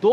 2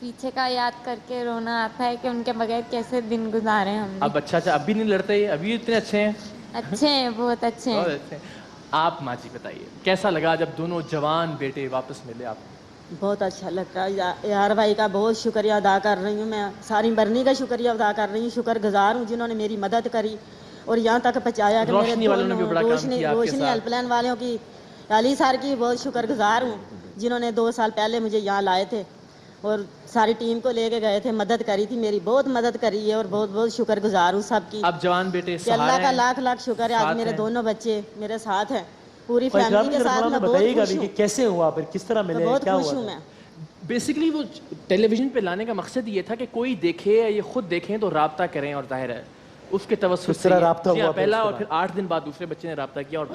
پیچھے کا یاد کر کے رونا آتا ہے کہ ان کے بغیر کیسے دن گزارے ہم نے. اب اچھا اب بھی نہیں لڑتے, ابھی اتنے اچھے ہیں. اچھے ہیں, بہت اچھے ہیں. بہت اچھے ہیں. آپ ماں جی بتائیے کیسا لگا جب دونوں جوان بیٹے واپس ملے آپ کو؟ بہت اچھا لگتا ہے. یار بھائی کا بہت شکریہ ادا کر رہی ہوں میں, ساری برنی کا شکریہ ادا کر رہی ہوں. شکر گزار ہوں جنہوں نے میری مدد کری اور یہاں تک پہنچایا. کہ روشنی والوں نے بھی بڑا کام کیا آپ کے روشنی ساتھ. ہیلپ لائن والوں کی, علی سر کی بہت شکر گزار ہوں جنہوں نے 2 سال پہلے مجھے یہاں لائے تھے اور ساری ٹیم کو لے کے گئے تھے, مدد کری تھی میری, بہت مدد کری ہے اور بہت بہت شکر گزار ہوں سب کی. اب جوان بیٹے کہ اللہ کا لاکھ لاکھ شکر ہے آج میرے دونوں بچے میرے ساتھ ہیں, پوری فیملی کے ساتھ. میں بہت خوش ہوں. کیسے ہوا پھر, کس طرح ملے, بہت کیا خوش ہوا ہوں میں. بیسکلی وہ ٹیلی ویژن پہ لانے کا مقصد یہ تھا کہ کوئی دیکھے یا یہ خود دیکھیں تو رابطہ کریں, اور ظاہر ہے اس کے توسط سے رابطہ ہوا پہلا, اور پھر 8 دن بعد دوسرے بچے نے رابطہ کیا اور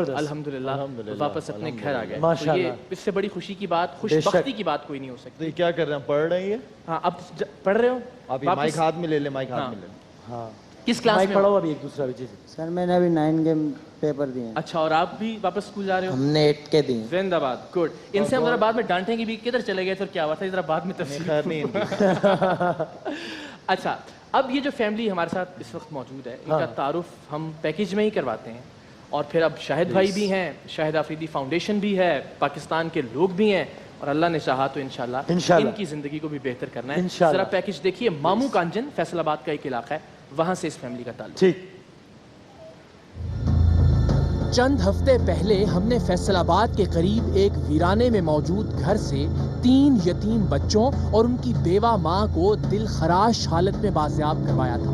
الحمدللہ واپس اپنے گھر آ گئے. تو یہ اس سے بڑی خوشی کی بات, خوش بختی کی بات کوئی نہیں ہو سکتی. یہ کیا کر رہے ہیں, پڑھ رہے ہیں؟ ہاں اب پڑھ رہے ہو آپ, مائک ہاتھ میں لے لیں, مائک ہاتھ میں لے لیں. ہاں کس کلاس میں پڑھا ہوا ابھی ایک دوسرا بھی. سر میں نے ابھی 9 کے پیپر دیے ہیں. اچھا, اور آپ بھی واپس اسکول جا رہے ہو؟ ہم نے 8 کے دیے. زندہ باد, گڈ. ان سے ہم ذرا بعد میں ڈانٹیں گے بھی, کدھر چلے گئے تو کیا ہوا تھا, ذرا بعد میں تفصیل. اچھا, اب یہ جو فیملی ہمارے ساتھ اس وقت موجود ہے, ان کا تعارف ہم پیکیج میں ہی کرواتے ہیں. اور پھر اب شاہد بھائی بھی ہیں, شاہد آفریدی فاؤنڈیشن بھی ہے, پاکستان کے لوگ بھی ہیں, اور اللہ نے چاہا تو انشاءاللہ ان کی زندگی کو بھی بہتر کرنا ہے. ذرا پیکیج دیکھیے. مامو کانجن فیصل آباد کا ایک علاقہ ہے, وہاں سے اس فیملی کا تعلق. ٹھیک. چند ہفتے پہلے ہم نے فیصل آباد کے قریب ایک ویرانے میں موجود گھر سے 3 یتیم بچوں اور ان کی بیوہ ماں کو دل خراش حالت میں بازیاب کروایا تھا.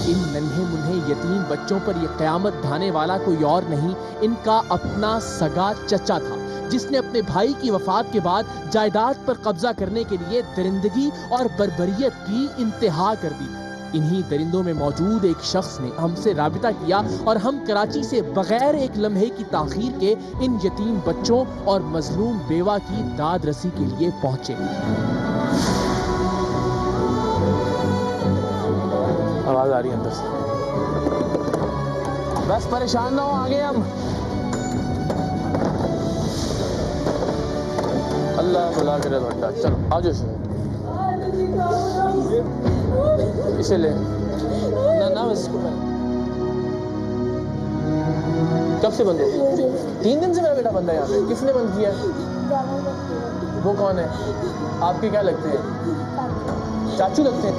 ان ننھے منھے یتیم بچوں پر یہ قیامت ڈھانے والا کوئی اور نہیں, ان کا اپنا سگا چچا تھا, جس نے اپنے بھائی کی وفات کے بعد جائیداد پر قبضہ کرنے کے لیے درندگی اور بربریت کی انتہا کر دی. انہی درندوں میں موجود ایک شخص نے ہم سے رابطہ کیا اور ہم کراچی سے بغیر ایک لمحے کی تاخیر کے ان یتیم بچوں اور مظلوم بیوہ کی داد رسی کے لیے پہنچے. آواز آ رہی ہے اندر سے. بس پریشان نہ ہو, آگے ہم. اللہ بلا کرے بیٹا, چل آ جاؤ. اسے لے نہ بس کو میں. کب سے بند ہو؟ 3 دن سے میرا بیٹا بند ہے یہاں پہ. کس نے بند کیا؟ وہ کون ہے آپ کے, کیا لگتے ہیں؟ چاچو لگتے ہیں.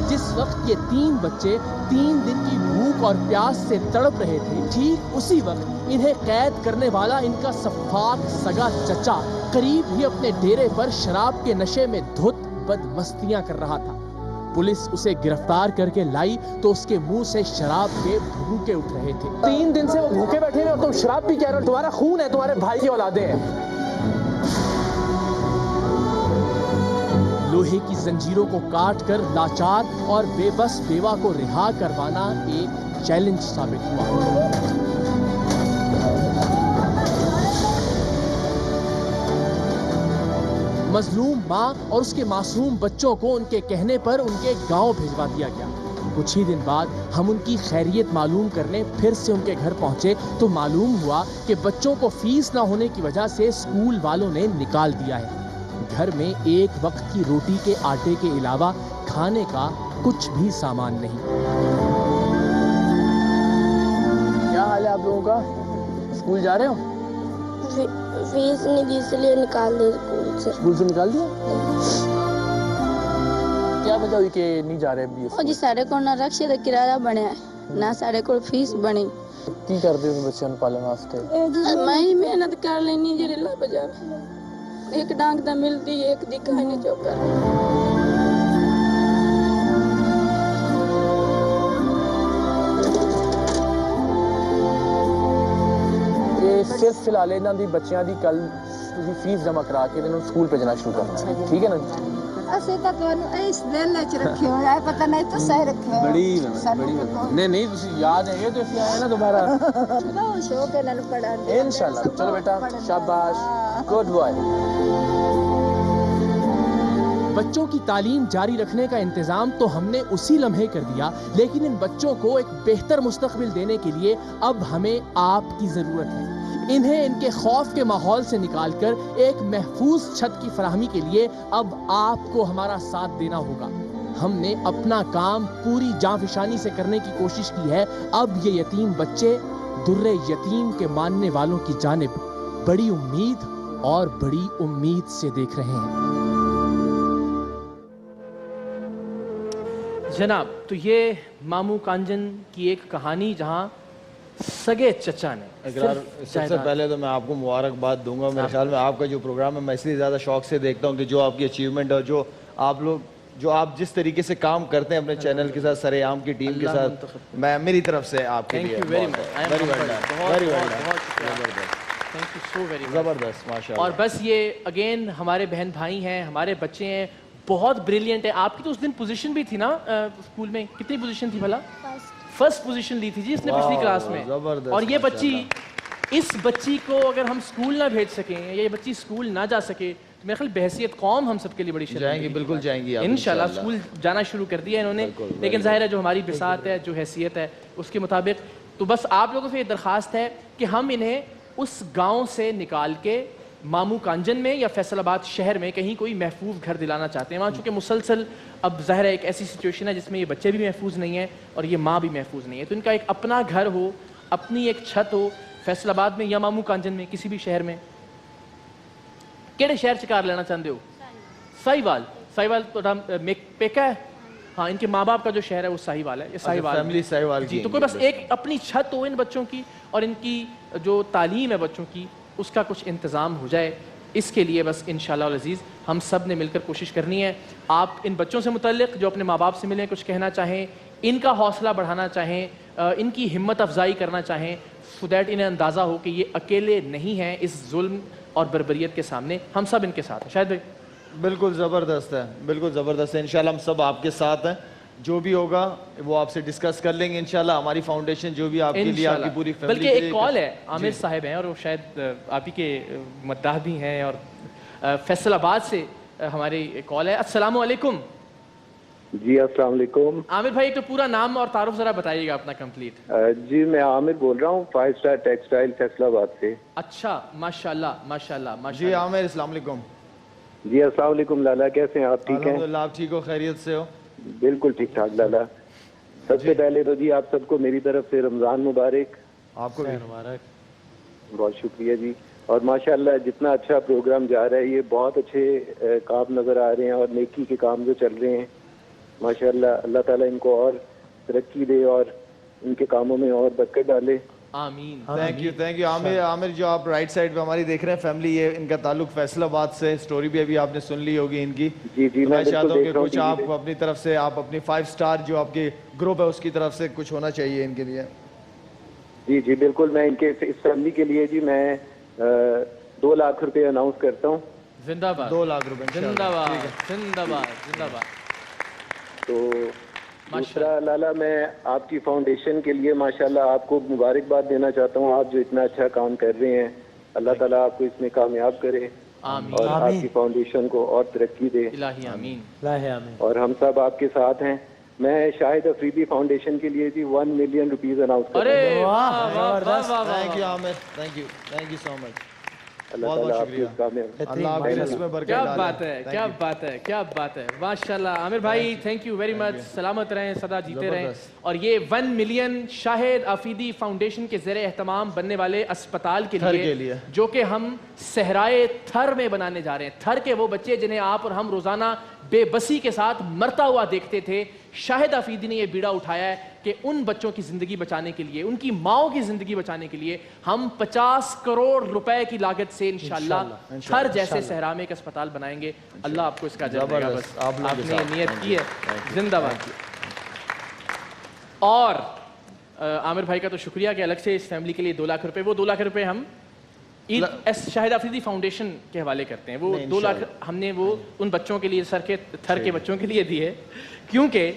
جس وقت یہ 3 بچے 3 دن کی بھوک اور پیاس سے تڑپ رہے تھے, ٹھیک اسی وقت انہیں قید کرنے والا ان کا سفاک سگا چچا قریب ہی اپنے ڈیرے پر شراب کے نشے میں دھت بد مستیاں کر رہا تھا. پولیس اسے گرفتار کر کے لائی تو اس کے منہ سے شراب کے بھوکے اٹھ رہے تھے. 3 دن سے وہ بھوکے بیٹھے ہوئے اور تم شراب بھی کہہ رہے ہو. تمہارا خون ہے, تمہارے بھائی کی اولادیں ہیں. لوہے کی زنجیروں کو کاٹ کر لاچار اور بے بس بیوہ کو رہا کروانا ایک چیلنج ثابت ہوا. مظلوم ماں اور اس کے معصوم بچوں کو ان کے کہنے پر ان کے گاؤں بھیجوا دیا گیا. کچھ ہی دن بعد ہم ان کی خیریت معلوم کرنے پھر سے ان کے گھر پہنچے تو معلوم ہوا کہ بچوں کو فیس نہ ہونے کی وجہ سے اسکول والوں نے نکال دیا ہے. گھر میں ایک وقت کی روٹی کے آٹے کے علاوہ کھانے کا کچھ بھی سامان نہیں. کیا حال ہے آپ لوگوں کا؟ اسکول جا رہے ہو؟ فیس نہیں دی, اس لیے نکال دے اسکول سے. اسکول سے نکال دیا؟ کیا وجہ ہوئی کہ نہیں جا رہے ابھی؟ جی سارے کو نہ رکشے کا کرایہ بنیا نہ سارے کو فیس بنی. کی کرتے ہو بچوں کو پالن واسطے؟ میں ہی محنت کر لینی جی اللہ بجا. ایک ڈانگ دا ملتی, ایک دی کھانے جو کر. صرف فی الحال انہاں دی بچیاں دی کل تسی فیس جمع کرا کے انہوں سکول بھیجنا شروع کرنا, ٹھیک ہے نا؟ اسے تا تانوں اس دل وچ رکھیو ہے, پتہ نہیں تو صحیح رکھیو. بڑی نہیں تسی یاد ہے تو اسی آئے نا دوبارہ. چلو شوق ہے نال پڑھا دے انشاءاللہ. چلو بیٹا, شاباش, گڈ بوائے. بچوں کی تعلیم جاری رکھنے کا انتظام تو ہم نے اسی لمحے کر دیا, لیکن ان بچوں کو ایک بہتر مستقبل دینے کے لیے اب ہمیں آپ کی ضرورت ہے. انہیں ان کے خوف کے ماحول سے نکال کر ایک محفوظ چھت کی فراہمی کے لیے اب آپ کو ہمارا ساتھ دینا ہوگا۔ ہم نے اپنا کام پوری جاں فشانی سے کرنے کی کوشش کی ہے، اب یہ یتیم بچے در یتیم کے ماننے والوں کی جانب بڑی امید اور بڑی امید سے دیکھ رہے ہیں۔ جناب، تو یہ ماموں کانجن کی ایک کہانی جہاں سگے چچا نے اقرار، سب سے پہلے تو میں آپ کو مبارکباد دوں گا۔ میرے خیال میں آپ کا جو پروگرام ہے میں اس لیے زیادہ شوق سے دیکھتا ہوں کہ جو آپ کی اچیومنٹ ہے، جو آپ جس طریقے سے کام کرتے ہیں اپنے چینل کے ساتھ، سرے عام کی ٹیم کے ساتھ، میں میری طرف سے آپ کے لیے زبردست، ماشاء اللہ۔ اور بس یہ اگین ہمارے بہن بھائی ہیں، ہمارے بچے ہیں، بہت بریلینٹ ہے۔ آپ کی تو اس دن پوزیشن بھی تھی نا اسکول میں، کتنی پوزیشن تھی بھلا؟ فرسٹ پوزیشن لی تھی جی اس نے پچھلی کلاس میں۔ اور یہ بچی، اس بچی کو اگر ہم اسکول نہ بھیج سکیں یا یہ بچی اسکول نہ جا سکے تو میرے خیال بحیثیت قوم ہم سب کے لیے بڑی شرم جائیں گی، بالکل جائیں گی انشاءاللہ۔ اسکول جانا شروع کر دیا انہوں نے، لیکن ظاہر ہے جو ہماری بساط ہے، جو حیثیت ہے اس کے مطابق، تو بس آپ لوگوں سے یہ درخواست ہے کہ ہم انہیں اس گاؤں سے نکال کے ماموں کانجن میں یا فیصل آباد شہر میں کہیں کوئی محفوظ گھر دلانا چاہتے ہیں وہاں، چونکہ مسلسل اب ظاہر ہے ایک ایسی سچویشن ہے جس میں یہ بچے بھی محفوظ نہیں ہیں اور یہ ماں بھی محفوظ نہیں ہے، تو ان کا ایک اپنا گھر ہو، اپنی ایک چھت ہو فیصل آباد میں یا ماموں کانجن میں، کسی بھی شہر میں۔ کیڑے شہر چکار لینا چاہتے ہو؟ ساہیوال۔ ساہیوال تو پیکا ہے، ہاں، ان کے ماں باپ کا جو شہر ہے وہ ساہیوال ہے، یہ ساہیوال فیملی ساہیوال جی۔ تو کوئی بس ایک اپنی چھت ہو ان بچوں کی اور ان کی جو تعلیم ہے بچوں کی اس کا کچھ انتظام ہو جائے، اس کے لیے بس انشاءاللہ العزیز ہم سب نے مل کر کوشش کرنی ہے۔ آپ ان بچوں سے متعلق جو اپنے ماں باپ سے ملیں، کچھ کہنا چاہیں، ان کا حوصلہ بڑھانا چاہیں، ان کی ہمت افزائی کرنا چاہیں، سو دیٹ انہیں اندازہ ہو کہ یہ اکیلے نہیں ہیں اس ظلم اور بربریت کے سامنے، ہم سب ان کے ساتھ ہیں۔ شاید بھائی بالکل زبردست ہے، بالکل زبردست ہے، انشاءاللہ ہم سب آپ کے ساتھ ہیں، جو بھی ہوگا وہ آپ سے ڈسکس کر لیں گے انشاءاللہ۔ ہماری فاؤنڈیشن جو بھی آپ کے لیے، آپ کی پوری فیملی، بلکہ ایک کال ہے، عامر صاحب ہیں اور وہ شاید آپ ہی کے مداح بھی ہیں، اور فیصل آباد سے ہماری کال ہے۔ السلام علیکم جی۔ السلام علیکم عامر بھائی، ایک تو پورا نام اور تعارف ذرا بتائیے گا اپنا کمپلیٹ۔ جی میں عامر بول رہا ہوں، 5 اسٹار ٹیکسٹائل فیصل آباد سے۔ اچھا، ماشاءاللہ ماشاءاللہ ماشاءاللہ۔ جی عامر، السلام علیکم۔ جی السلام علیکم لالا، کیسے ہیں آپ؟ ٹھیک ہیں الحمدللہ، آپ ٹھیک ہو؟ خیریت سے ہو؟ بالکل ٹھیک ٹھاک لالا۔ سب سے پہلے تو جی آپ سب کو میری طرف سے رمضان مبارک۔ آپ کو بھی مبارک، بہت شکریہ جی۔ اور ماشاءاللہ جتنا اچھا پروگرام جا رہا ہے، یہ بہت اچھے کام نظر آ رہے ہیں اور نیکی کے کام جو چل رہے ہیں ماشاءاللہ، اللہ تعالیٰ ان کو اور ترقی دے اور ان کے کاموں میں اور برکت ڈالے، آمین۔ تھینک یو، تھینک یو عامر۔ عامر جو آپ رائٹ سائڈ پہ ہماری دیکھ رہے ہیں فیملی، یہ ان کا تعلق فیصل آباد سے، سٹوری بھی ابھی آپ نے سن لی ہوگی ان کی۔ جی جی، میں چاہتا ہوں کہ کچھ آپ اپنی طرف سے، آپ اپنی 5 اسٹار جو آپ کی گروپ ہے اس کی طرف سے کچھ ہونا چاہیے ان کے لیے۔ جی جی بالکل، میں ان کے اس فیملی کے لیے جی میں 2 لاکھ روپے اناؤنس کرتا ہوں۔ زندہ باد، 2 لاکھ روپے زندہ باد، زندہ باد، زندہ باد۔ تو دوسرا لالا، میں آپ کی فاؤنڈیشن کے لیے ماشاءاللہ آپ کو مبارکباد دینا چاہتا ہوں، آپ جو اتنا اچھا کام کر رہے ہیں، اللہ تعالیٰ آپ کو اس میں کامیاب کرے اور آپ کی فاؤنڈیشن کو اور ترقی دے، الہی آمین، الہی آمین۔ اور ہم سب آپ کے ساتھ ہیں۔ میں شاہد افریدی فاؤنڈیشن کے لیے جی 1 ملین روپیز اناؤنس کر رہا ہوں۔ ارے واہ واہ واہ واہ، thank you Aamir, thank you, thank you so much. اللہ تعالیٰ آپ کو کامیاب، اللہ آپ کے رزق میں برکت کیا ڈالے۔ بات ہے، کیا بات ہے، کیا بات ہے، ماشاءاللہ۔ عامر بھائی تھینک یو ویری مچ، سلامت رہیں، سدا جیتے رہیں۔ اور یہ 1 ملین شاہد آفریدی فاؤنڈیشن کے زیر اہتمام بننے والے اسپتال کے لیے، جو کہ ہم صحرائے تھر میں بنانے جا رہے ہیں۔ تھر کے وہ بچے جنہیں آپ اور ہم روزانہ بے بسی کے ساتھ مرتا ہوا دیکھتے تھے، شاہد آفریدی نے یہ بیڑا اٹھایا ہے کہ ان بچوں کی زندگی بچانے کے لیے، ان کی ماؤں کی زندگی بچانے کے لیے ہم 50 کروڑ روپے کی لاگت سے انشاءاللہ تھر جیسے صحرا میں ایک اسپتال بنائیں گے۔ اللہ آپ کو اس کا اجر دے گا، بس آپ نے نیت کی ہے، زندہ باد۔ اور عامر بھائی کا تو شکریہ کہ الگ سے اس فیملی کے لیے 2 لاکھ روپے، وہ 2 لاکھ روپے ہم شاہد آفریدی فاؤنڈیشن کے حوالے کرتے ہیں۔ وہ 2 لاکھ ہم نے وہ ان بچوں کے لیے، تھر کے بچوں کے لیے دیے، کیونکہ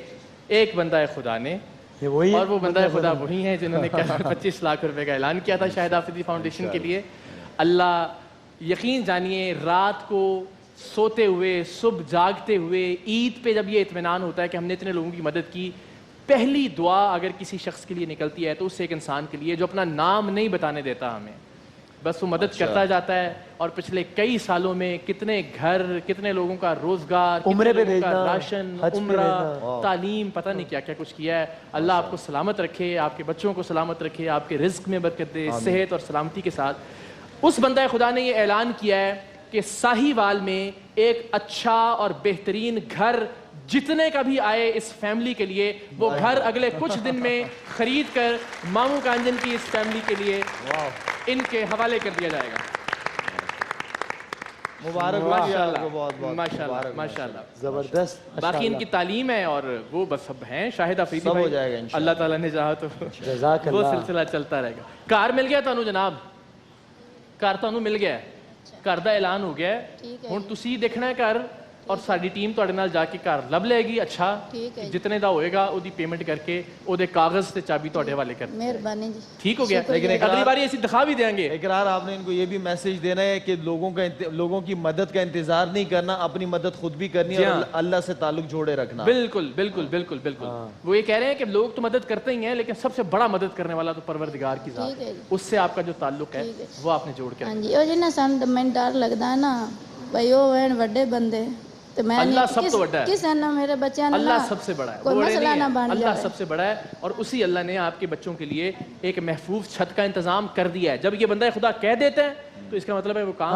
ایک بندہ خدا نے، اور وہ بندہ خدا وہی ہیں جنہوں نے 25 لاکھ روپے کا اعلان کیا تھا شاہد آفریدی فاؤنڈیشن کے لیے۔ اللہ یقین جانیے، رات کو سوتے ہوئے، صبح جاگتے ہوئے، عید پہ جب یہ اطمینان ہوتا ہے کہ ہم نے اتنے لوگوں کی مدد کی، پہلی دعا اگر کسی شخص کے لیے نکلتی ہے تو اس سے ایک انسان کے لیے جو اپنا نام نہیں بتانے دیتا ہمیں، بس وہ مدد کرتا جاتا ہے اور پچھلے کئی سالوں میں کتنے گھر, کتنے لوگوں کا روزگار, عمرے پہ کتنے لوگوں کا بھیجنا, راشن, حج پہ عمرہ, بھیجنا, تعلیم, پتہ نہیں کیا کیا کچھ کیا ہے. اللہ آپ کو سلامت رکھے, آپ کے بچوں کو سلامت رکھے, آپ کے رزق میں برکت دے, صحت اور سلامتی کے ساتھ. اس بندہ خدا نے یہ اعلان کیا ہے کہ ساہیوال میں ایک اچھا اور بہترین گھر جتنے کا بھی آئے اس فیملی کے لیے, وہ گھر اگلے کچھ دن میں خرید کر ماموں کانجن کی اس فیملی کے لیے ان کے حوالے کر دیا جائے گا. مبارک ماشاءاللہ ماشاءاللہ, زبردست. باقی ان کی تعلیم ہے اور وہ بس اب ہیں شاہد آفریدی سب ہو بھائی, جائے گا انشاءاللہ. اللہ تعالیٰ نے چاہا تو جزاک وہ اللہ. سلسلہ چلتا رہے گا. کار مل گیا تانوں جناب, کار تانوں مل گیا, گھر دا اعلان ہو گیا ہے. ہن تسی دیکھنا ہے گھر اور ساری ٹیم تواڈے نال جا کے گھر لب لے گی. اچھا جتنے دا ہوئے گا او دی پیمنٹ کر کے او دے کاغذ تے چابی تواڈے حوالے کر دیں. مہربانی جی. ٹھیک ہو گیا, لیکن اگلی باری ایسی دکھا بھی دیں گے. اقرار آپ نے ان کو یہ بھی میسج دینا ہے کہ لوگوں کی مدد کا انتظار نہیں کرنا, اپنی مدد خود بھی کرنی ہے اور اللہ سے تعلق جوڑے رکھنا. بالکل بالکل بالکل بالکل. وہ یہ کہہ رہے ہیں کہ لوگ تو مدد کرتے ہی ہیں لیکن سب سے بڑا مدد کرنے والا تو پروردگار کی ذات ہے, اس سے آپ کا جو تعلق ہے وہ آپ نے جوڑ کے. ہاں جی, او جی نا سان میں ڈر لگدا ہے نا بھائی او ہیں وڈے بندے تے میں اللہ سب تو بڑا ہے, کسے نہ میرے بچیاں اللہ سب سے بڑا ہے, کوئی مسئلہ نہ بن جائے. اللہ سب سے بڑا ہے اور اسی اللہ نے آپ کے بچوں کے لیے ایک محفوظ چھت کا انتظام کر دیا ہے. جب یہ بندہ خدا کہہ دیتے ہیں تو اس کا مطلب ہے وہ کام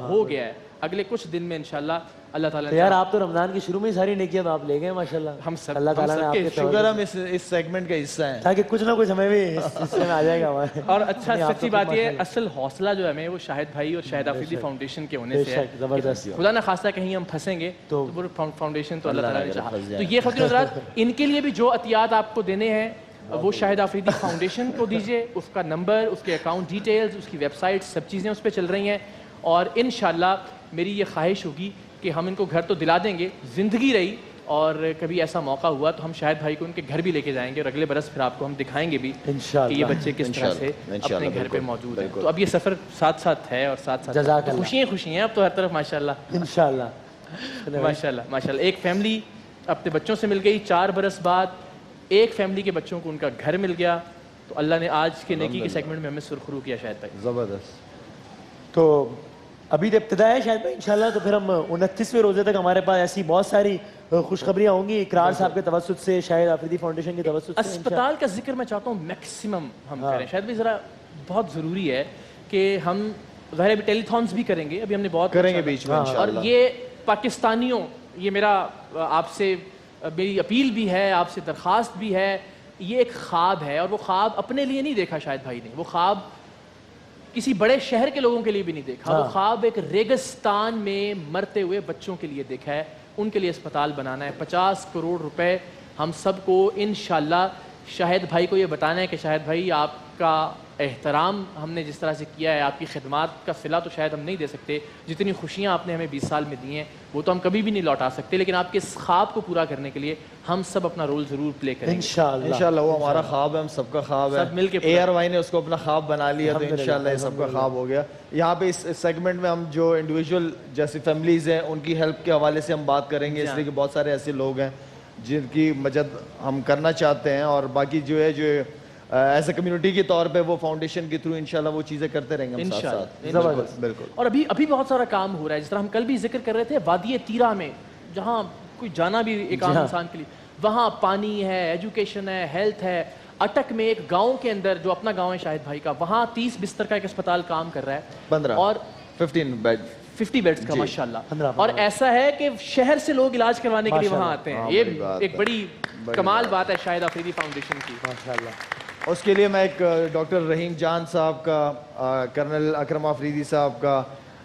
ہو گیا ہے. اگلے کچھ دن میں انشاءاللہ اللہ تعالیٰ یار آپ تو رمضان کی شروع میں ساری نیکیاں تو آپ لے گئے ماشاءاللہ. ہم سب اللہ تعالیٰ نے آپ کے شکر ہم اس سیگمنٹ کا حصہ ہیں تاکہ کچھ نہ کچھ ہمیں بھی اس حصے میں آ جائے گا ہمارے. اور اچھا سچی بات یہ اصل حوصلہ جو ہے ہمیں وہ شاہد بھائی اور شاہد آفریدی فاؤنڈیشن کے ہونے سے ہے. زبردست. خدا نہ خواستہ کہیں ہم پھنسیں گے تو وہ فاؤنڈیشن تو اللہ تعالیٰ نے چاہا. تو یہ خواتین حضرات, ان کے لیے بھی جو عطیات آپ کو دینے ہیں وہ شاہد آفریدی فاؤنڈیشن کو دیجیے. اس کا نمبر, اس کے اکاؤنٹ ڈیٹیلز, اس کی ویب سائٹ, سب چیزیں اس پہ چل رہی ہیں. اور انشاءاللہ میری یہ خواہش ہوگی کہ ہم ان کو گھر تو دلا دیں گے, زندگی رہی اور کبھی ایسا موقع ہوا تو ہم شاہد بھائی کو ان کے گھر بھی لے کے جائیں گے اور اگلے برس پھر آپ کو ہم دکھائیں گے بھی کہ یہ بچے کس طرح سے اپنے گھر پہ موجود ہیں. تو اب یہ سفر ساتھ ساتھ ہے اور ساتھ ساتھ خوشیاں خوشی ہیں اب تو ہر طرف ماشاءاللہ انشاءاللہ ماشاءاللہ ماشاءاللہ. ایک فیملی اپنے بچوں سے مل گئی, 4 برس بعد ایک فیملی کے بچوں کو ان کا گھر مل گیا. تو اللہ نے آج کے نیکی کے سیگمنٹ میں ہمیں سرخرو کیا شاہد بھائی. زبردست. تو ابھی تو ابتدا ہے شاید بھائی, انشاءاللہ تو پھر ہم 29ویں روزے تک ہمارے پاس ایسی بہت ساری خوشخبریاں ہوں گی اقرار صاحب کے توسط سے, شاہد آفریدی فاؤنڈیشن کے توسط سے. اسپتال کا ذکر میں چاہتا ہوں میکسیمم ہم کریں شاید بھی, ذرا بہت ضروری ہے کہ ہم ظاہر بھی ٹیلی تھونس بھی کریں گے, ابھی ہم نے بہت کریں گے بیچ میں اور یہ پاکستانیوں, یہ میرا آپ سے میری اپیل بھی ہے, آپ سے درخواست بھی ہے, یہ ایک خواب ہے اور وہ خواب اپنے لیے نہیں دیکھا شاید بھائی نے, وہ خواب کسی بڑے شہر کے لوگوں کے لیے بھی نہیں دیکھا, وہ خواب ایک ریگستان میں مرتے ہوئے بچوں کے لیے دیکھا ہے. ان کے لیے اسپتال بنانا ہے. 50 کروڑ روپے ہم سب کو انشاءاللہ شاہد بھائی کو یہ بتانا ہے کہ شاہد بھائی آپ کا احترام ہم نے جس طرح سے کیا ہے, آپ کی خدمات کا صلہ تو شاید ہم نہیں دے سکتے, جتنی خوشیاں آپ نے ہمیں 20 سال میں دی ہیں وہ تو ہم کبھی بھی نہیں لوٹا سکتے, لیکن آپ کے اس خواب کو پورا کرنے کے لیے ہم سب اپنا رول ضرور پلے کریں گے انشاءاللہ. وہ ہمارا خواب ہے, ہم سب کا خواب ہے, سب مل کے اے آر وائی نے اس کو اپنا خواب بنا لیا تو انشاءاللہ یہ سب کا خواب ہو گیا. یہاں پہ اس سیگمنٹ میں ہم جو انڈیویجول جیسی فیملیز ہیں ان کی ہیلپ کے حوالے سے ہم بات کریں گے, اس لیے کہ بہت سارے ایسے لوگ ہیں جن کی مدد ہم کرنا چاہتے ہیں, اور باقی جو ہے جو ایز اے کمیونٹی کے طور پہ وہ فاؤنڈیشن کے تھرو انشاءاللہ وہ چیزیں کرتے رہیں گے ہم ساتھ ساتھ. بالکل. اور ابھی بہت سارا کام ہو رہا ہے, جس طرح ہم کل بھی ذکر کر رہے تھے وادی تیرا میں, جہاں کوئی جانا بھی ایک عام انسان کے لیے, وہاں پانی ہے, ایجوکیشن ہے, ہیلتھ ہے. اٹک میں ایک گاؤں کے اندر جو اپنا گاؤں ہے شاہد بھائی کا, وہاں 30 بستر کا ایک اسپتال کام کر رہا ہے, 15 اور 50 بیڈز کا ماشاءاللہ. اور ایسا ہے کہ شہر سے لوگ علاج کروانے کے لیے وہاں آتے ہیں. یہ ایک بڑی کمال بات ہے شاہد آفریدی فاؤنڈیشن کی ماشاءاللہ. اس کے لیے میں ایک ڈاکٹر رحیم جان صاحب کا, کرنل اکرم آفریدی صاحب کا,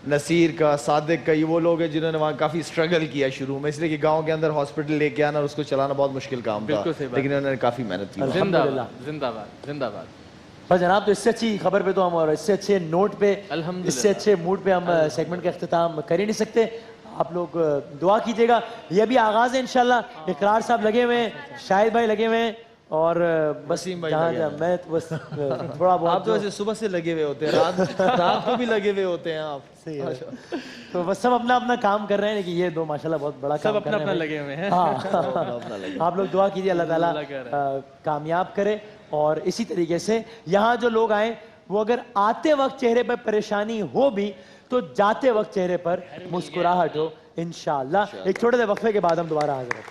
نصیر کا, صادق کا, یہ وہ لوگ ہیں جنہوں نے وہاں کافی اسٹرگل کیا شروع میں, اس لیے کہ گاؤں کے اندر ہاسپٹل لے کے آنا اور اس کو چلانا بہت مشکل کام تھا, لیکن انہوں نے کافی محنت کی. زندہ باد زندہ باد زندہ باد. بس جناب, تو اس سے اچھی خبر پہ تو ہم اور اس سے اچھے نوٹ پہ, اس سے اچھے موڈ پہ ہم سیگمنٹ کا اختتام کر ہی نہیں سکتے. آپ لوگ دعا کیجیے گا, یہ بھی آغاز ہے انشاءاللہ. اقرار صاحب لگے ہوئے ہیں, شاہد بھائی لگے ہوئے ہیں, اور بس جہاں میں بس تھوڑا بہت, آپ تو ایسے صبح سے لگے ہوئے ہوتے ہیں, رات کو بھی لگے ہوئے ہوتے ہیں آپ. صحیح ہے, تو بس سب اپنا اپنا کام کر رہے ہیں, لیکن یہ دو ماشاءاللہ بہت بڑا کام سب اپنا لگے ہوئے ہیں. آپ لوگ دعا کیجیے اللہ تعالیٰ کامیاب کرے. اور اسی طریقے سے یہاں جو لوگ آئیں وہ اگر آتے وقت چہرے پر پریشانی ہو بھی تو جاتے وقت چہرے پر مسکراہٹ ہو انشاءاللہ. ایک چھوٹے سے وقفے کے بعد ہم دوبارہ حاضر ہیں.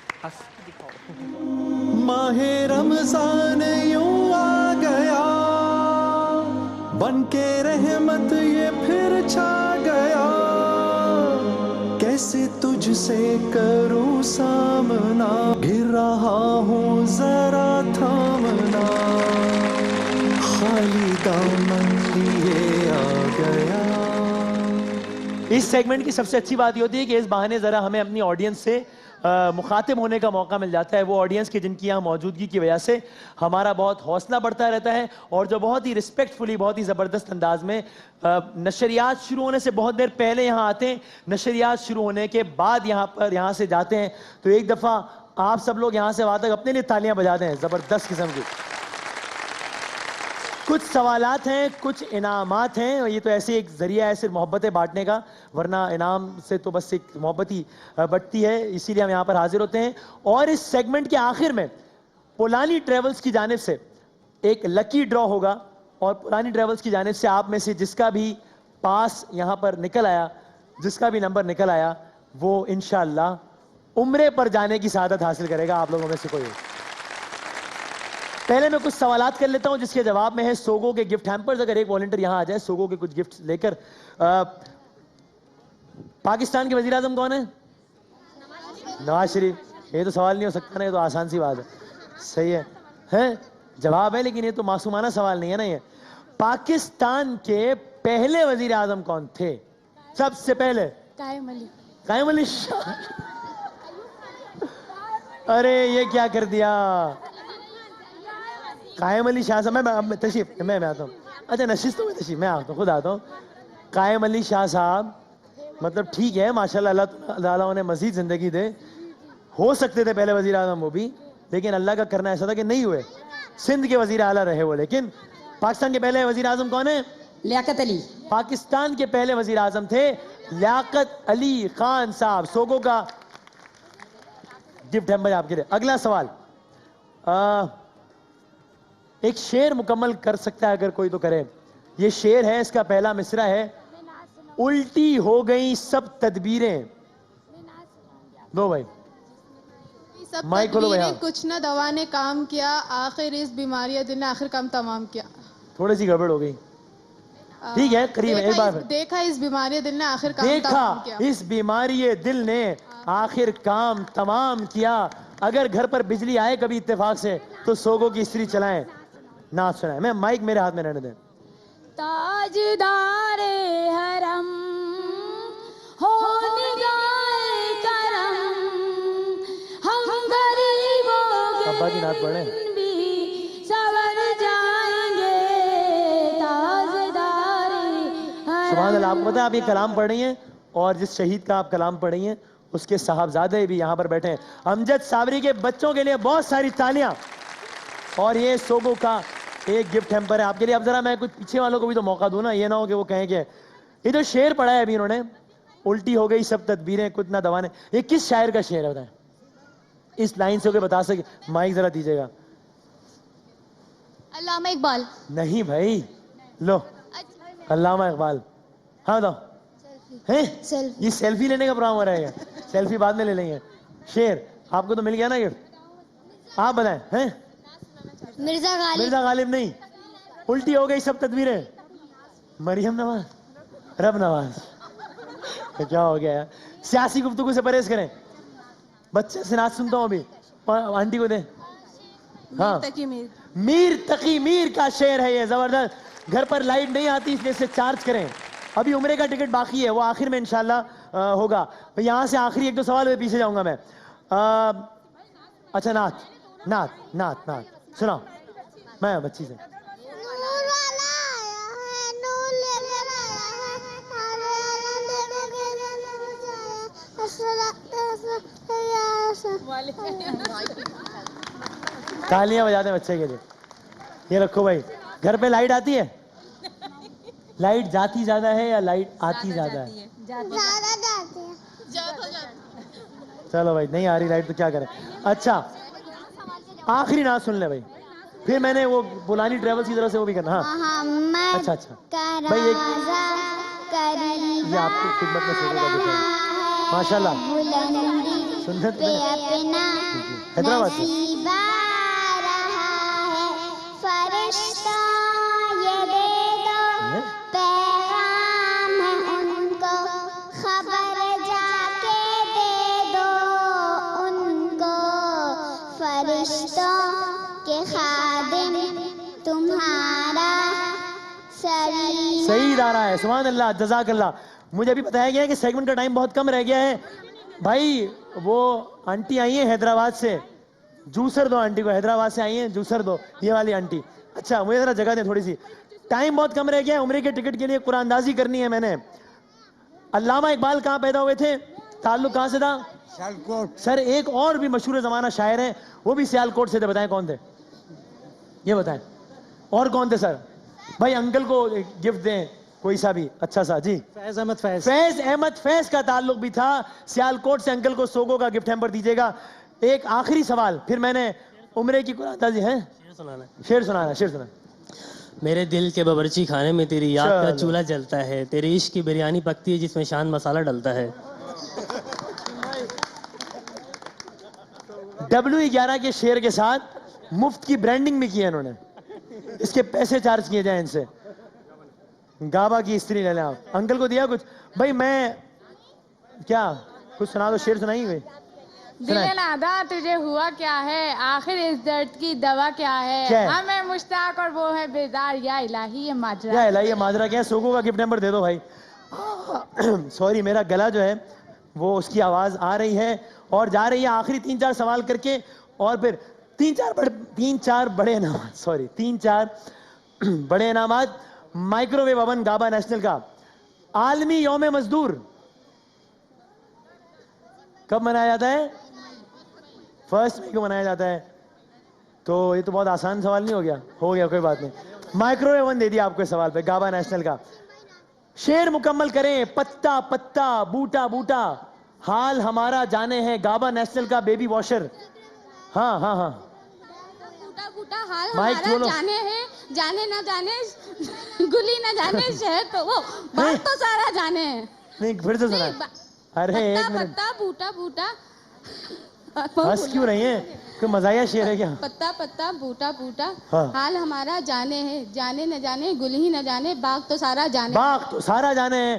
ماہ رمضان یوں آ گیا بن کے رحمت یہ پھر چھا گیا کیسے تجھ سے کروں سامنا گر رہا ہوں ذرا تھامنا خالی دامن لیے آ گیا. اس سیگمنٹ کی سب سے اچھی بات یہ ہوتی ہے کہ اس بہانے ذرا ہمیں اپنی آڈینس سے مخاطب ہونے کا موقع مل جاتا ہے. وہ آڈینس کی جن کی یہاں موجودگی کی وجہ سے ہمارا بہت حوصلہ بڑھتا رہتا ہے اور جو بہت ہی ریسپیکٹفلی بہت ہی زبردست انداز میں نشریات شروع ہونے سے بہت دیر پہلے یہاں آتے ہیں, نشریات شروع ہونے کے بعد یہاں سے جاتے ہیں. تو ایک دفعہ آپ سب لوگ یہاں سے وہاں تک اپنے لیے تالیاں بجا دیں زبردست قسم کی. کچھ سوالات ہیں, کچھ انعامات ہیں. یہ تو ایسے ایک ذریعہ ہے صرف محبتیں بانٹنے کا, ورنہ انعام سے تو بس ایک محبت ہی بٹتی ہے, اسی لیے ہم یہاں پر حاضر ہوتے ہیں. اور اس سیگمنٹ کے آخر میں پولانی ٹریولز کی جانب سے ایک لکی ڈرا ہوگا اور پولانی ٹریولز کی جانب سے آپ میں سے جس کا بھی پاس یہاں پر نکل آیا, جس کا بھی نمبر نکل آیا, وہ انشاءاللہ عمرے پر جانے کی سعادت حاصل کرے گا. آپ لوگوں میں سے کوئی پہلے میں کچھ سوالات کر لیتا ہوں جس کے جواب میں ہے سوگو کے گفٹ ہیمپرز. اگر ایک والنٹر یہاں آ جائے سوگو کے کچھ گفٹ لے کر. پاکستان کے وزیر اعظم کون ہے؟ نواز شریف. یہ تو سوال نہیں ہو سکتا نا, یہ تو آسان سی بات ہے. صحیح ہے, جواب ہے, لیکن یہ تو معصومانہ سوال نہیں ہے نا. یہ پاکستان کے پہلے وزیر اعظم کون تھے سب سے پہلے؟ قائم علی. قائم علی شاہ. ارے یہ کیا کر دیا قائم علی شاہ صاحب. تشریف میں آتا ہوں. اچھا نشستوں میں تشریف میں آتا ہوں, خود آتا ہوں. قائم علی شاہ صاحب مطلب ٹھیک ہے ماشاءاللہ, اللہ تعالیٰ انہیں مزید زندگی دے. ہو سکتے تھے پہلے وزیر اعظم وہ بھی, لیکن اللہ کا کرنا ایسا تھا کہ نہیں ہوئے. سندھ کے وزیر اعلیٰ رہے وہ. لیکن پاکستان کے پہلے وزیر اعظم کون ہے؟ لیاقت علی. پاکستان کے پہلے وزیر اعظم تھے لیاقت علی خان صاحب. سوگو کا گفٹ ہم آپ کے لیے. اگلا سوال, ایک شعر مکمل کر سکتا ہے اگر کوئی تو کرے. یہ شعر ہے, اس کا پہلا مصرع ہے الٹی ہو گئی سب تدبیریں. دو بھائی مائک کھولو بھائی. کچھ نہ دوا نے کام کیا آخر اس بیماری دل نے آخر کام تمام کیا. تھوڑی سی گڑبڑ ہو گئی, ٹھیک ہے قریب ہے. ایک بار دیکھا اس بیماری دل نے آخر کام تمام کیا. دیکھا اس بیماری دل نے آخر کام تمام کیا. اگر گھر پر بجلی آئے کبھی اتفاق سے تو سوگو کی استری چلائیں, نعت سنائیں. میں مائک میرے ہاتھ میں رہنے دیں. تاجدار حرم ہو نگاہ کرم ہم غریبوں ابا کی نعت پڑھیں. بھی سور جائیں گے. تاجدار سبحان اللہ. آپ کو پتا ہے آپ یہ کلام پڑھ رہی ہیں اور جس شہید کا آپ کلام پڑھ رہی ہیں اس کے صاحبزادے بھی یہاں پر بیٹھے ہیں. امجد صابری کے بچوں کے لیے بہت ساری تالیاں. اور یہ سوگو کا ایک گفٹ ہیمپر ہے آپ کے لیے. اب ذرا میں کچھ پیچھے والوں کو بھی تو موقع دوں نا, یہ نہ ہو کہ وہ کہیں کہ یہ جو شعر پڑھا ہے ابھی انہوں نے, الٹی ہو گئی سب تدبیریں کچھ نہ دوا نے, یہ کس شاعر کا شعر ہے بتائیں؟ اس لائن سے ہو کے بتا سکے. مائک ذرا دیجیے گا. علامہ اقبال. نہیں بھائی, لو علامہ اقبال. ہاں بتاؤ. یہ سیلفی لینے کا پروگرام ہو رہا ہے, سیلفی بعد میں لے لیں گے. شعر آپ کو تو مل گیا نا گفٹ, آپ بتائیں. مرزا غالب. مرزا غالب نہیں. الٹی ہو گئی سب تدبیریں مریم نواز, رب نواز. کیا ہو گیا؟ سیاسی گفتگو سے پرہیز کریں. بچے سے نعت سنتا ہوں ابھی, آنٹی کو دیں. ہاں میر تقی میر کا شعر ہے یہ, زبردست. گھر پر لائٹ نہیں آتی اس لیے اسے چارج کریں. ابھی عمرے کا ٹکٹ باقی ہے, وہ آخر میں انشاءاللہ ہوگا. یہاں سے آخری ایک دو سوال میں پیچھے جاؤں گا میں. اچھا نعت نعت نعت نعت سناؤ میں بچی سے. تالیاں بجاتے ہیں بچے کے لیے. یہ رکھو بھائی. گھر پہ لائٹ آتی ہے؟ لائٹ جاتی زیادہ ہے یا لائٹ آتی زیادہ ہے؟ چلو بھائی نہیں آ رہی لائٹ تو کیا کریں. اچھا آخری نعت سن لے بھائی. پھر میں نے وہ پولانی ٹریولز کی طرف سے وہ بھی کرنا. ہاں اچھا اچھا بھائی ایک یہ آپ کی خدمت میں سونے کا دکھا ماشاء اللہ سنت حیدرآباد سے. صحیح آ رہا ہے. سبحان اللہ جزاک اللہ. مجھے ابھی بتایا گیا ہے کہ سیگمنٹ کا ٹائم بہت کم رہ گیا ہے. بھائی وہ آنٹی آئی ہیں حیدرآباد سے, جوسر دو آنٹی کو, حیدرآباد سے آئی ہیں جوسر دو, یہ والی آنٹی. اچھا مجھے ذرا جگہ دیں تھوڑی سی, ٹائم بہت کم رہ گیا ہے. عمرے کے ٹکٹ کے لیے قرآن اندازی کرنی ہے میں نے. علامہ اقبال کہاں پیدا ہوئے تھے, تعلق کہاں سے تھا؟ سیالکوٹ. سر ایک اور بھی مشہور زمانہ شاعر ہیں, وہ بھی سیالکوٹ سے تھے, بتائیں کون تھے, یہ بتائیں. اور کون تھے سر؟ بھائی انکل کو گفٹ دیں کوئی سا بھی اچھا سا. جی فیض احمد فیض. فیض احمد فیض کا تعلق بھی تھا سیالکوٹ سے. انکل کو سوگو کا گفٹ ہیمپر دیجیے گا. ایک آخری سوال, پھر میں نے عمرے کی قرآن اندازی ہے. شعر سنانا. میرے دل کے باورچی خانے میں تیری یاد کا چولہا جلتا ہے, تیری عشق کی بریانی پکتی ہے جس میں شان مسالہ ڈلتا ہے. W11 کے شعر کے ساتھ مفت کی برانڈنگ بھی کی ہے انہوں نے, اس کے پیسے چارج کیے جائیں ان سے. گابا کی استری لے لیں آپ. انکل کو دیا کچھ؟ بھائی میں کیا کچھ سنا دو, شعر سنائیں گے. دل نادا تجھے ہوا کیا ہے, آخر اس درد کی دوا کیا ہے, ہمیں مشتاق اور وہ ہے بیدار, یا الہی یہ ماجرا. یا الہی یہ ماجرا کیا ہے. سوگو کا گفٹ نمبر دے دو بھائی. سوری میرا گلا جو ہے وہ اس کی آواز آ رہی ہے اور جا رہی ہے. آخری 3-4 سوال کر کے اور پھر 3-4 بڑے انعامات, سوری 3-4 بڑے انعامات. مائکرو ویو اوون گابا نیشنل کا. عالمی یوم مزدور کب منایا جاتا ہے؟ 1 مئی کو منایا جاتا ہے. تو یہ تو بہت آسان سوال نہیں ہو گیا؟ ہو گیا, کوئی بات نہیں. مائکرو ویو اوون دے دیا آپ کو سوال پہ, گابا نیشنل کا. شعر مکمل کریں. پتا پتا بوٹا بوٹا حال ہمارا جانے ہے, گابا نیشنل کا بیبی واشر. ہاں ہاں ہاں بوٹا بوٹا حال ہمارا جانے ہے, جانے نہ جانے گلی نہ جانے شہر تو وہ بات تو سارا جانے ہے. نہیں پھر سے سنا. ارے ایک منٹ, پتا بوٹا بوٹا ہنس کیوں رہی ہیں, کوئی مزاحیہ شعر ہے کیا؟ پتا پتا بوٹا بوٹا حال ہمارا جانے ہے, جانے نہ جانے گل ہی نہ جانے, باغ تو سارا جانے, باغ تو سارا جانے ہے.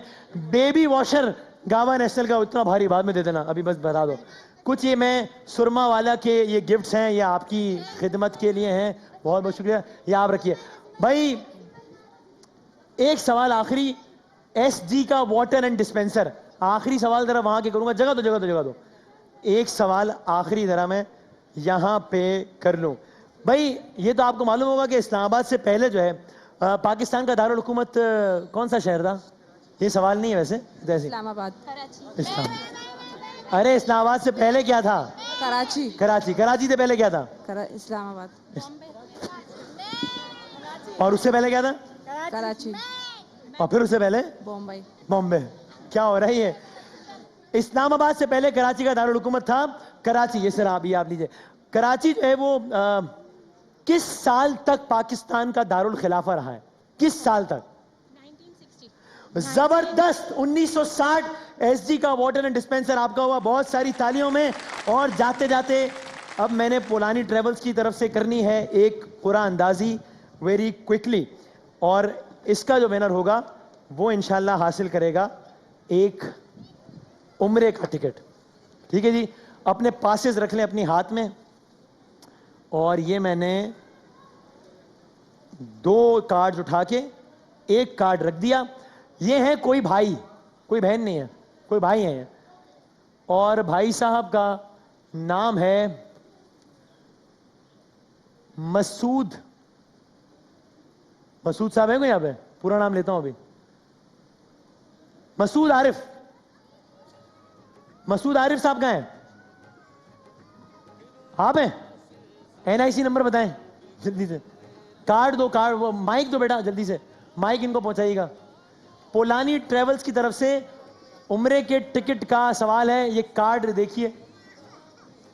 بیبی واشر گاوا نیشنل کا. اتنا بھاری بعد میں دے دینا, ابھی بس بتا دو کچھ. یہ میں سرما والا کے یہ گفٹس ہیں, یہ آپ کی خدمت کے لیے ہیں. بہت بہت شکریہ, یہ آپ رکھیے. بھائی ایک سوال آخری, ایس جی کا واٹر اینڈ ڈسپینسر. آخری سوال ذرا وہاں کے کروں گا. جگہ دو. ایک سوال آخری ذرا میں یہاں پہ کر لوں. بھائی یہ تو آپ کو معلوم ہوگا کہ اسلام آباد سے پہلے جو ہے پاکستان کا دارالحکومت کون سا شہر تھا؟ یہ سوال نہیں ہے ویسے. اسلام آباد. ارے اسلام آباد سے پہلے کیا تھا؟ کراچی. کراچی سے پہلے کیا تھا؟ اسلام آباد. اور اس سے پہلے کیا تھا؟ کراچی. اور پھر اس سے پہلے بامبے. کیا ہو رہی ہے؟ اسلام آباد سے پہلے کراچی کا دارالحکومت تھا کراچی. یہ سر آپ لیجئے. کراچی جو ہے وہ کس سال تک پاکستان کا دارالخلافہ رہا ہے؟ کس سال تک؟ زبردست 1960. ایس جی کا واٹر اینڈ ڈسپینسر آپ کا ہوا. بہت ساری تالیوں میں. اور جاتے جاتے اب میں نے پولانی ٹریولز کی طرف سے کرنی ہے ایک قرعہ اندازی ویری کوئکلی, اور اس کا جو ونر ہوگا وہ انشاءاللہ حاصل کرے گا ایک عمرے کا ٹکٹ. ٹھیک ہے جی, اپنے پاسز رکھ لیں اپنی ہاتھ میں. اور یہ میں نے 2 کارڈ اٹھا کے ایک کارڈ رکھ دیا. یہ ہے کوئی بھائی, کوئی بہن نہیں ہے, کوئی بھائی ہیں. اور بھائی صاحب کا نام ہے مسعود. مسعود صاحب ہیں کوئی یہاں پہ؟ پورا نام لیتا ہوں ابھی. مسعود عارف. مسعود عارف صاحب کہاں ہیں؟ آپ ہیں؟ NIC نمبر بتائیں جلدی سے. کارڈ دو, کارڈ, وہ مائک دو بیٹا جلدی سے, مائک ان کو پہنچائیے گا. پولانی ٹریولز کی طرف سے عمرے کے ٹکٹ کا سوال ہے. یہ کارڈ دیکھیے,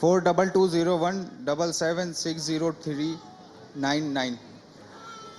422017760399।